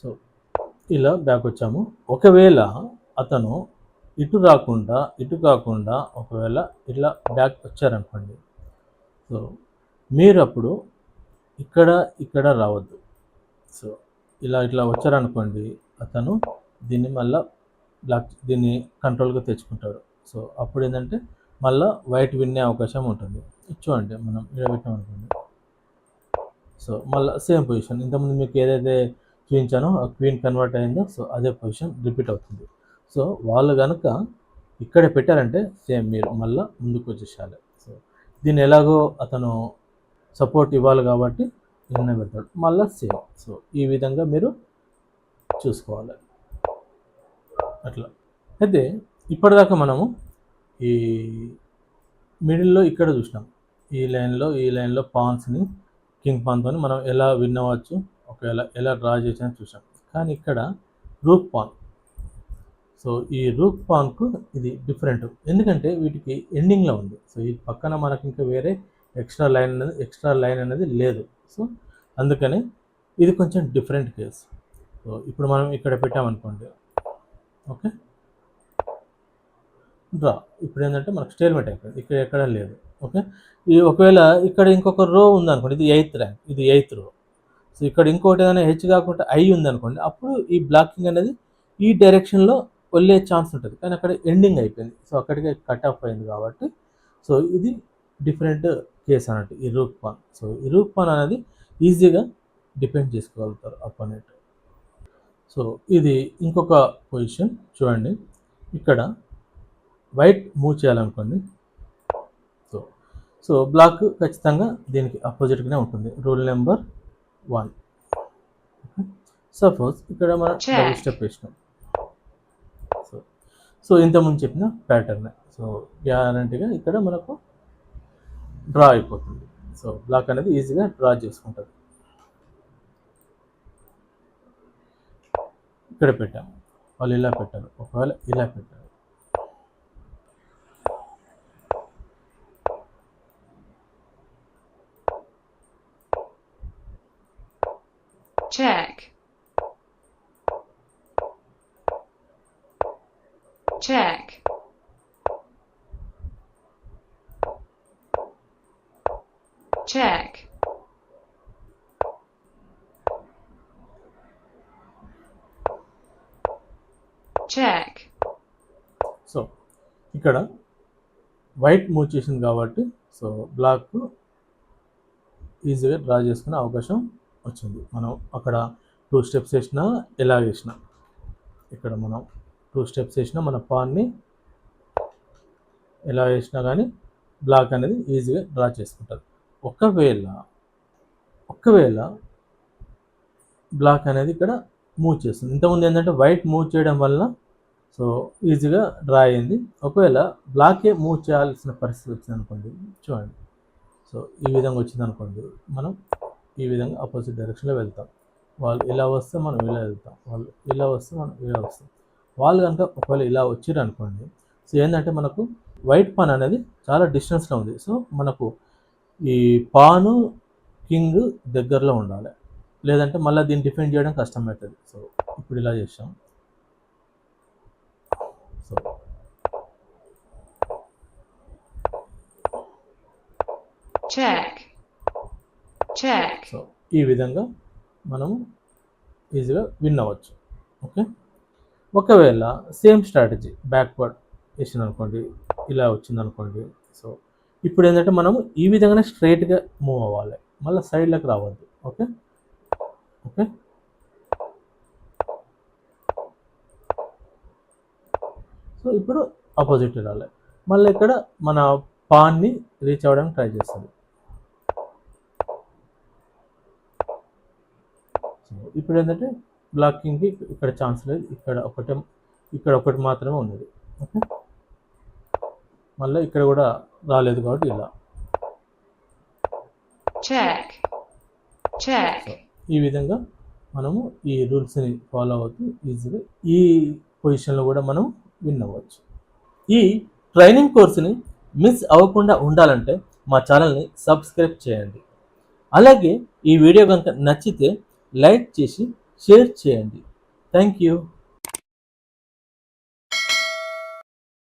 So ఇలా back వచ్చాము. ఒకవేళ అతను ఇటు రాకుండా ఇటు కాకుండా ఒకవేళ ఇట్లా బ్యాక్ వచ్చారనుకోండి, సో మీరు అప్పుడు ఇక్కడ రావద్దు. సో ఇలా ఇట్లా వచ్చారనుకోండి, అతను దీన్ని మళ్ళీ దీన్ని కంట్రోల్గా తెచ్చుకుంటాడు. సో అప్పుడు ఏంటంటే మళ్ళీ వైట్ విన్నే అవకాశం ఉంటుంది. చూడండి మనం ఇక్కడ పెట్టామనుకోండి, సో మళ్ళీ సేమ్ పొజిషన్ ఇంతకుముందు మీకు ఏదైతే చూపించానో ఆ క్వీన్ కన్వర్ట్ అయిందో, సో అదే పొజిషన్ రిపీట్ అవుతుంది. సో వాళ్ళు కనుక ఇక్కడ పెట్టారంటే సేమ్ మీరు మళ్ళీ ముందుకు వచ్చేసేయాలి. సో దీన్ని ఎలాగో అతను సపోర్ట్ ఇవ్వాలి కాబట్టి నిన్న పెడతాడు, మళ్ళీ సేమ్. సో ఈ విధంగా మీరు చూసుకోవాలి అట్లా. అయితే ఇప్పటిదాకా మనము ఈ మిడిల్లో ఇక్కడ చూసినాం, ఈ లైన్లో పాన్స్ని కింగ్ పాన్తో మనం ఎలా విన్ అవ్వచ్చు, ఒకవేళ ఎలా డ్రా చేసినా చూసాం. కానీ ఇక్కడ రూక్ పాన్, సో ఈ రూక్ పాన్కు ఇది డిఫరెంట్, ఎందుకంటే వీటికి ఎండింగ్లో ఉంది. సో ఈ పక్కన మనకి ఇంకా వేరే ఎక్స్ట్రా లైన్ అనేది లేదు. సో అందుకని ఇది కొంచెం డిఫరెంట్ కేస్. సో ఇప్పుడు మనం ఇక్కడ పెట్టామనుకోండి, ఓకే డ్రా. ఇప్పుడు ఏంటంటే మనకు స్టేల్మెంట్ అయిపోయింది, ఇక్కడ ఎక్కడ లేదు. ఓకే, ఈ ఒకవేళ ఇక్కడ ఇంకొక రో ఉందనుకోండి, ఇది 8th ర్యాంక్, ఇది 8th రో. సో ఇక్కడ ఇంకోటి ఏదైనా హెచ్ కాకుండా ఐ ఉందనుకోండి, అప్పుడు ఈ బ్లాకింగ్ అనేది ఈ డైరెక్షన్లో వెళ్ళే ఛాన్స్ ఉంటుంది. కానీ అక్కడ ఎండింగ్ అయిపోయింది, సో అక్కడికి కట్ ఆఫ్ అయింది కాబట్టి సో ఇది డిఫరెంట్ కేస్ అన్నట్టు ఈ రూక్ పాన్. సో ఈ రూక్ పాన్ అనేది ఈజీగా డిపెండ్ చేసుకోగలుగుతారు అపోనెంట్. సో ఇది ఇంకొక పొజిషన్ చూడండి, ఇక్కడ వైట్ మూవ్ చేయాలనుకోండి. సో బ్లాక్ ఖచ్చితంగా దీనికి అపోజిట్గానే ఉంటుంది. Rule number 1. సపోజ్ ఇక్కడ మనం డబుల్ స్టెప్ వేసినాం. సో ఇంతకుముందు చెప్పిన ప్యాటర్న్. సో గ్యారంటీగా ఇక్కడ మనకు డ్రా అయిపోతుంది. సో బ్లాక్ అనేది ఈజీగా డ్రా చేసుకుంటుంది. ఇక్కడ పెట్టాము, వాళ్ళు ఇలా పెట్టారు, ఒకవేళ ఇలా పెట్టారు. Check. Check. Check. Check. So ఇక్కడ వైట్ మూవ్ చేసింది కాబట్టి సో బ్లాక్ ఈజీగా డ్రా చేసుకునే అవకాశం వచ్చింది. మనం అక్కడ 2 స్టెప్స్ వేసినా ఎలా వేసినా, ఇక్కడ మనం 2 స్టెప్స్ వేసినా మన పాన్ని ఎలా వేసినా కానీ బ్లాక్ అనేది ఈజీగా డ్రా చేసుకుంటారు. ఒకవేళ బ్లాక్ అనేది ఇక్కడ మూవ్ చేస్తుంది. ఇంతకుముందు ఏంటంటే వైట్ మూవ్ చేయడం వల్ల సో ఈజీగా డ్రా అయింది. ఒకవేళ బ్లాకే మూవ్ చేయాల్సిన పరిస్థితి వచ్చింది అనుకోండి, చూడండి. సో ఈ విధంగా వచ్చింది అనుకోండి, మనం ఈ విధంగా ఆపోజిట్ డైరెక్షన్లో వెళ్తాం. వాళ్ళు ఇలా వస్తే మనం ఇలా వెళ్తాం, వాళ్ళు ఇలా వస్తే మనం ఇలా వస్తాం. వాళ్ళు కనుక ఒకవేళ ఇలా వచ్చారు అనుకోండి, సో ఏంటంటే మనకు వైట్ పాన్ అనేది చాలా డిస్టెన్స్లో ఉంది. సో మనకు ఈ పాను కింగ్ దగ్గరలో ఉండాలి, లేదంటే మళ్ళీ దీన్ని డిఫెండ్ చేయడం కష్టమవుతుంది. సో ఇప్పుడు ఇలా చేసాం. So Check. Check. సో ఈ విధంగా మనము ఈజీగా విన్ అవ్వచ్చు. ఓకే, ఒకవేళ సేమ్ స్ట్రాటజీ బ్యాక్వర్డ్ వేసింది అనుకోండి, ఇలా వచ్చింది అనుకోండి. సో ఇప్పుడు ఏంటంటే మనము ఈ విధంగానే స్ట్రైట్గా మూవ్ అవ్వాలి, మళ్ళీ సైడ్లోకి రావద్దు. ఓకే ఓకే సో ఇప్పుడు ఆపోజిట్ రావాలి, మళ్ళీ ఇక్కడ మన పాన్ని రీచ్ అవ్వడానికి ట్రై చేస్తుంది. సో ఇప్పుడు ఏంటంటే బ్లాకింగ్కి ఇక్కడ ఛాన్స్ లేదు, ఇక్కడ ఒకటి మాత్రమే ఉన్నది. ఓకే, మళ్ళీ ఇక్కడ కూడా రాలేదు కాబట్టి ఇలా. Check. Check. సో ఈ విధంగా మనము ఈ రూల్స్ని ఫాలో అవుతూ ఈజీగా ఈ పొజిషన్లో కూడా మనం విన్ అవ్వచ్చు. ఈ ట్రైనింగ్ కోర్సుని మిస్ అవ్వకుండా ఉండాలంటే మా ఛానల్ని సబ్స్క్రైబ్ చేయండి. అలాగే ఈ వీడియో కనుక నచ్చితే లైక్ చేసి షేర్ చేయండి. Thank you.